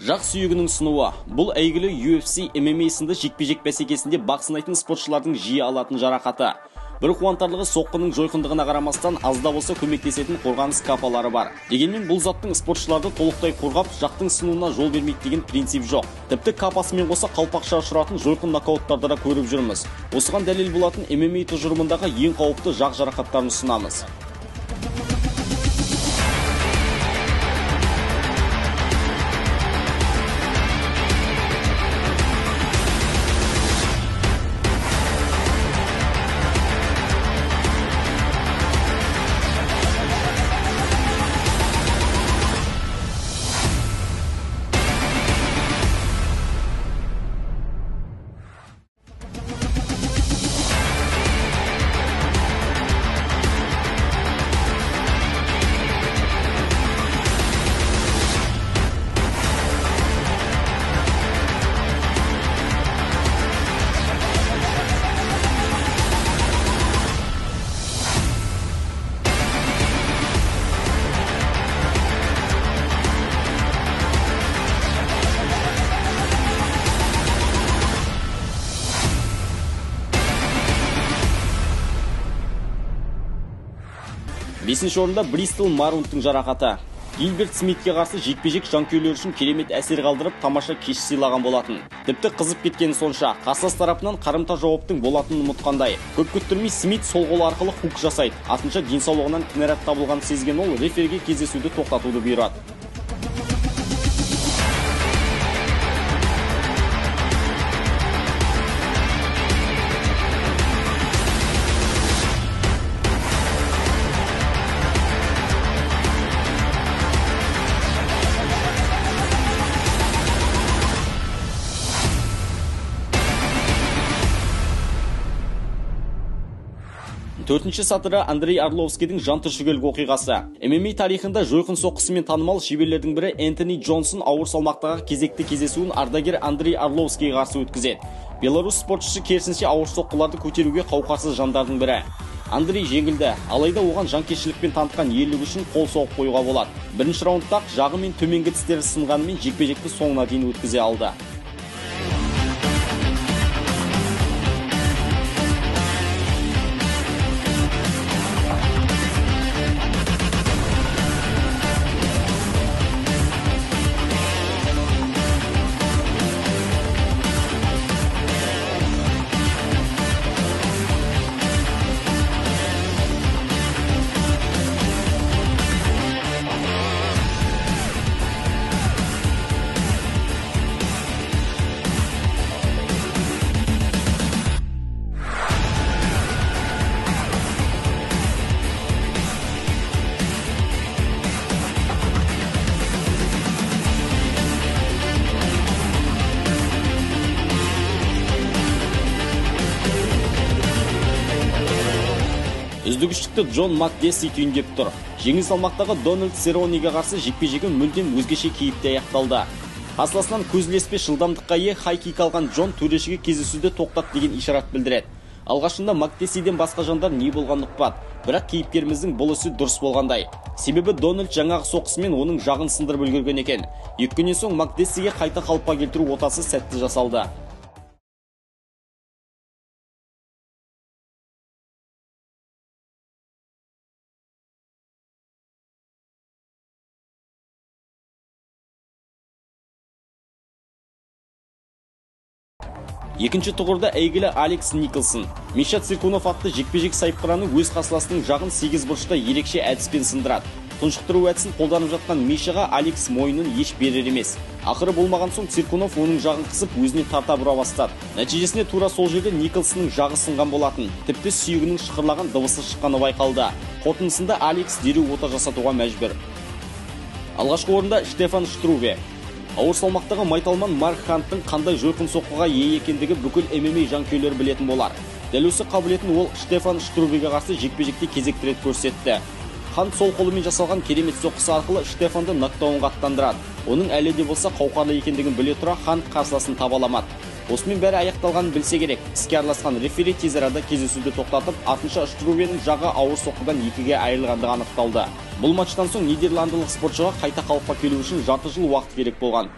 Жақ сүйегінің сынуы. Бұл әйгілі UFC MMA сынды жекпе-жек бәсекесінде бақ сынайтын спортшылардың жиі алатын жарақаты. Бір қуантарлығы соққының жойқындығына қарамастан азда болса көмектесетін қорғаныс капалары бар. Дегенмен бұл заттың спортшыларды толықтай қорғап, жақтың сынуына жол бермейді деген принцип жоқ. Тіпті капасымен қоса қалпақша ұшыратын жойқын нокауттарды да көріп жүрміз. Осыған дәлел болатын MMA тұжырымындағы ең қауіпті жақ жарақаттарын ұсынамыз. Бесінші орында Бристол Марунттың жарақаты. Гилберт Смитке қарсы жекпе-жек жанкүйерлер үшін керемет әсер қалдырып, тамаша кеш сыйлаған болатын. Тіпті қызып кеткен сонша, қарсылас тарапынан қарымта жауаптың болатынын ұмытқандай. Көп күттірмей Смит сол қол арқылы хук жасайды. Артынша денсаулығынан кінәрат табылған сезген ол рефериге кездесуді тоқтатуды бұйырады. Төртінші сатыры Андрей Арловскийдің жантүршігерлік оқиғасы. MMA тарихында жойқын соққысымен танымал шеберлердің бірі Энтони Джонсон ауыр салмақтағы кезекті кездесуін ардагер Андрей Арловскийге қарсы өткізеді. Беларусь спортшысы керісінше ауыр соққыларды көтеруге қауқарсыз жандардың бірі. Андрей жеңілді, алайда оған жанкештілікпен танытқан ерлігі үшін қол соғып қоюға болады. Бірінші раундта жағы мен төменгі тістері сынғанымен жекпе-жекті соңына дейін өткізе алды. Үздігіштікті Джон Макдесси түйіндеп тұр. Жеңіл салмақтағы Дональд Серрониге қарсы жекпе-жегі мүлдем өзгеше кейіпте аяқталды. Қарсыласынан көзілеспе жылдамдыққа ие хай-кик алған Джон төрешіге кездесуді тоқтат деген ишарат білдіреді. Алғашында Макдессиден басқа жандар не болған ұқпады, бірақ кейіпкеріміздің бұл ісі дұрыс болғандай. Себебі Дональд жаңағы соққысымен оның жағын сындырып үлгерген екен. 2 күннен соң Макдессиге қайта қалыпқа келтіру отасы сәтті жасалды. Екінші тұғырда әйгілі Алекс Николсон. Миша Циркунов атты жекпе-жек сайыпқыраны өз қарсыласының жағын 8 бұрышта ерекше әдіспен сындырады. Тұншықтыру әдісін қолданып жатқан Мишаға Алекс мойнын еш берер емес. Ақыры болмаған соң Циркунов оның жағын қысып өзіне тарта бұра бастады. Нәтижесінде тура сол жерде Николсонның жағы сынған болатын. Тіпті сүйегінің шықырлаған дыбысы шыққаны байқалды. Қорытындысында Алекс дереу ота жасатуға мәжбүр. Алғашқы орында Штефан Штруве. Ауыр салмақтағы майталман Марк Ханттың қандай жойқын соққыға ие екендігі бүкіл MMA жанкүйерлері білетін болар. Дәл осы қабілетін ол Штефан Штрувеге қарсы жекпе-жекте кезекті рет көрсетті. Хант сол қолымен жасалған керемет соққысы арқылы Штефанды нокдаунға аттандырады. Оның әлі де болса қауқарлы екендігін біле тұра Хант қарсыласын табаламады. Осымен бәрі аяқталғанын білсе керек. Іске араласқан рефери тез арада кездесуді тоқтатып, артынша Штрувенің жағы ауыр соққыдан 2-ге айырылғандығы анықталды. Бұл матчтан соң нидерландылық спортшыға қайта қалыпқа келу үшін жарты жыл уақыт керек болған.